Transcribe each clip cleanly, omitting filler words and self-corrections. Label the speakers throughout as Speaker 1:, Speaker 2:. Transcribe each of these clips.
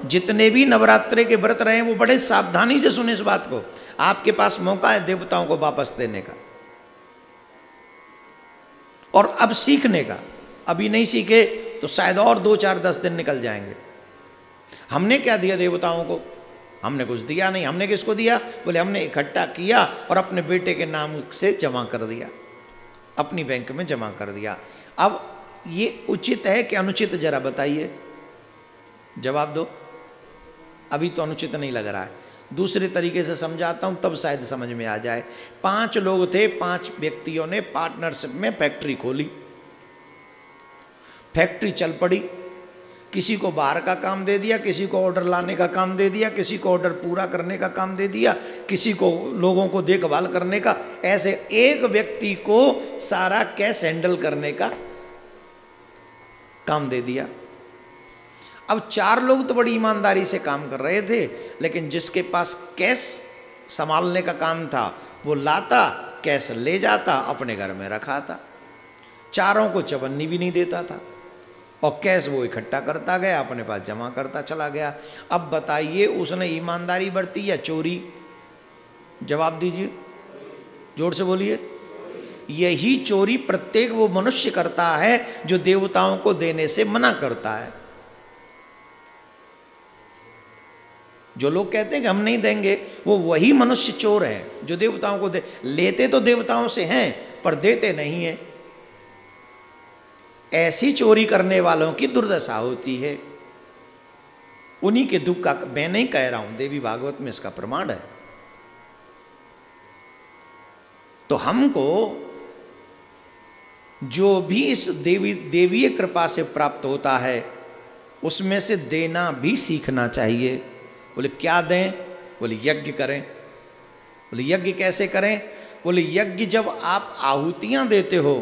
Speaker 1: जितने भी नवरात्रे के व्रत रहे वो बड़े सावधानी से सुने इस बात को। आपके पास मौका है देवताओं को वापस देने का और अब सीखने का। अभी नहीं सीखे तो शायद और 2-4-10 दिन निकल जाएंगे। हमने क्या दिया देवताओं को? हमने कुछ दिया नहीं। हमने किसको दिया? बोले हमने इकट्ठा किया और अपने बेटे के नाम से जमा कर दिया, अपनी बैंक में जमा कर दिया। अब ये उचित है कि अनुचित? जरा बताइए, जवाब दो। अभी तो अनुचित नहीं लग रहा है। दूसरे तरीके से समझाता हूं तब शायद समझ में आ जाए। 5 लोग थे, 5 व्यक्तियों ने पार्टनरशिप में फैक्ट्री खोली। फैक्ट्री चल पड़ी। किसी को बाहर का काम दे दिया, किसी को ऑर्डर लाने का काम दे दिया, किसी को ऑर्डर पूरा करने का काम दे दिया, किसी को लोगों को देखभाल करने का। ऐसे एक व्यक्ति को सारा कैश हैंडल करने का काम दे दिया। अब 4 लोग तो बड़ी ईमानदारी से काम कर रहे थे, लेकिन जिसके पास कैश संभालने का काम था वो लाता, कैश ले जाता, अपने घर में रखा था। 4 को चवन्नी भी नहीं देता था और कैश वो इकट्ठा करता गया, अपने पास जमा करता चला गया। अब बताइए उसने ईमानदारी बरती या चोरी? जवाब दीजिए, जोर से बोलिए। यही चोरी प्रत्येक वो मनुष्य करता है जो देवताओं को देने से मना करता है। जो लोग कहते हैं कि हम नहीं देंगे, वो वही मनुष्य चोर है जो देवताओं को लेते तो देवताओं से हैं पर देते नहीं है। ऐसी चोरी करने वालों की दुर्दशा होती है। उन्हीं के दुख का मैं नहीं कह रहा हूं, देवी भागवत में इसका प्रमाण है। तो हमको जो भी इस देवीय कृपा से प्राप्त होता है उसमें से देना भी सीखना चाहिए। बोले क्या दें? बोले यज्ञ करें। बोले यज्ञ कैसे करें? बोले यज्ञ जब आप आहुतियां देते हो,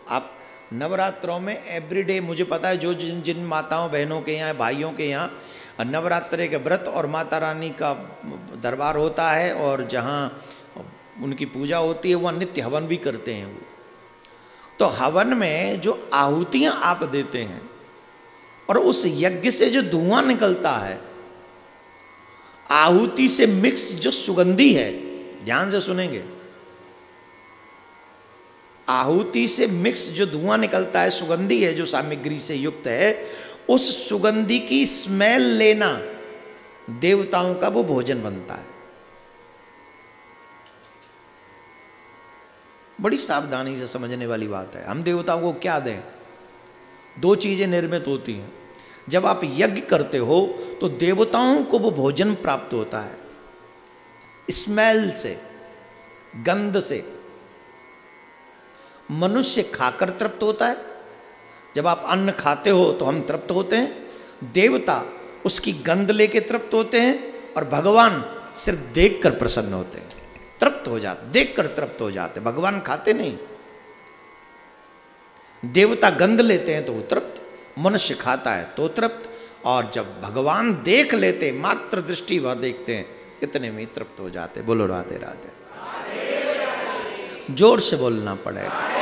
Speaker 1: आप नवरात्रों में एवरीडे, मुझे पता है जो जिन माताओं बहनों के यहाँ, भाइयों के यहाँ नवरात्रे के व्रत और माता रानी का दरबार होता है और जहाँ उनकी पूजा होती है वहाँ नित्य हवन भी करते हैं वो। तो हवन में जो आहुतियाँ आप देते हैं और उस यज्ञ से जो धुआं निकलता है, आहुति से मिक्स जो सुगंधी है, ध्यान से सुनेंगे, आहुति से मिक्स जो धुआं निकलता है, सुगंधी है जो सामग्री से युक्त है, उस सुगंधी की स्मेल लेना देवताओं का वो भोजन बनता है। बड़ी सावधानी से समझने वाली बात है। हम देवताओं को क्या दें? 2 चीजें निर्मित होती हैं। जब आप यज्ञ करते हो तो देवताओं को वो भोजन प्राप्त होता है स्मेल से, गंध से। मनुष्य खाकर तृप्त होता है। जब आप अन्न खाते हो तो हम तृप्त होते हैं। देवता उसकी गंध लेके तृप्त होते हैं और भगवान सिर्फ देखकर प्रसन्न होते हैं, तृप्त हो जाते, देखकर तृप्त हो जाते। भगवान खाते नहीं। देवता गंध लेते हैं तो वो तृप्त, मनुष्य खाता है तो तृप्त, और जब भगवान देख लेते, मात्र दृष्टि वह देखते हैं, इतने में तृप्त हो जाते। बोलो राधे राधे। जोर से बोलना पड़ेगा।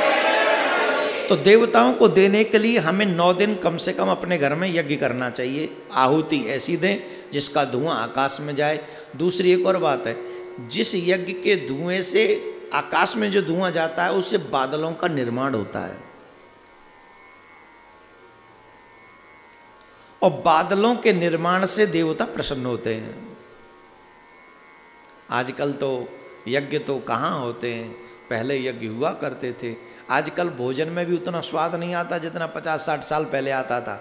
Speaker 1: तो देवताओं को देने के लिए हमें 9 दिन कम से कम अपने घर में यज्ञ करना चाहिए। आहुति ऐसी दें जिसका धुआं आकाश में जाए। दूसरी एक और बात है, जिस यज्ञ के धुएं से आकाश में जो धुआं जाता है उससे बादलों का निर्माण होता है और बादलों के निर्माण से देवता प्रसन्न होते हैं। आजकल तो यज्ञ तो कहाँ होते हैं, पहले यज्ञ हुआ करते थे। आजकल भोजन में भी उतना स्वाद नहीं आता जितना 50-60 साल पहले आता था।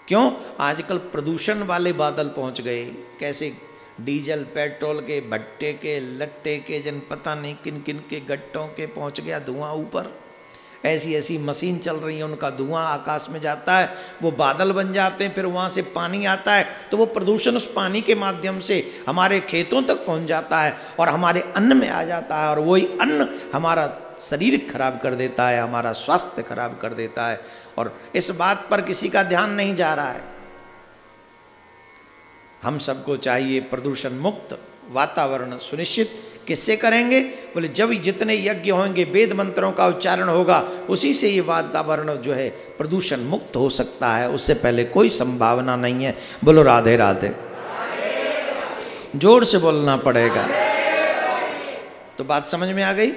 Speaker 1: क्यों? आजकल प्रदूषण वाले बादल पहुंच गए। कैसे? डीजल पेट्रोल के भट्टे के लट्टे के जन पता नहीं किन किन के गट्टों के पहुंच गया धुआं ऊपर। ऐसी ऐसी मशीन चल रही है, उनका धुआं आकाश में जाता है, वो बादल बन जाते हैं, फिर वहाँ से पानी आता है तो वो प्रदूषण उस पानी के माध्यम से हमारे खेतों तक पहुँच जाता है और हमारे अन्न में आ जाता है, और वही अन्न हमारा शरीर खराब कर देता है, हमारा स्वास्थ्य खराब कर देता है, और इस बात पर किसी का ध्यान नहीं जा रहा है। हम सबको चाहिए प्रदूषण मुक्त वातावरण सुनिश्चित किससे करेंगे? बोले जब जितने यज्ञ होंगे, वेद मंत्रों का उच्चारण होगा, उसी से ये वातावरण जो है प्रदूषण मुक्त हो सकता है। उससे पहले कोई संभावना नहीं है। बोलो राधे राधे। जोर से बोलना पड़ेगा। तो बात समझ में आ गई?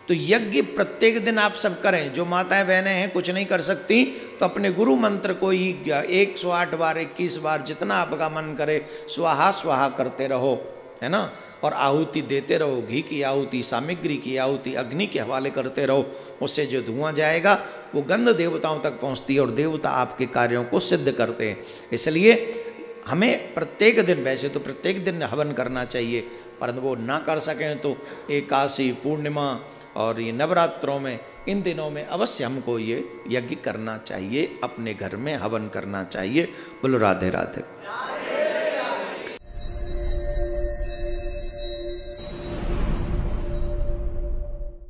Speaker 1: तो यज्ञ प्रत्येक दिन आप सब करें। जो माताएं बहनें हैं कुछ नहीं कर सकती, तो अपने गुरु मंत्र को ही 108 बार 21 बार जितना आपका मन करे स्वाहा स्वाहा करते रहो, है ना। और आहुति देते रहो, घी की आहुति, सामग्री की आहुति, अग्नि के हवाले करते रहो। उससे जो धुआं जाएगा वो गंध देवताओं तक पहुंचती है और देवता आपके कार्यों को सिद्ध करते हैं। इसलिए हमें प्रत्येक दिन, वैसे तो प्रत्येक दिन हवन करना चाहिए, परंतु वो ना कर सकें तो एकादशी, पूर्णिमा और ये नवरात्रों में, इन दिनों में अवश्य हमको ये यज्ञ करना चाहिए, अपने घर में हवन करना चाहिए। बोलो राधे राधे।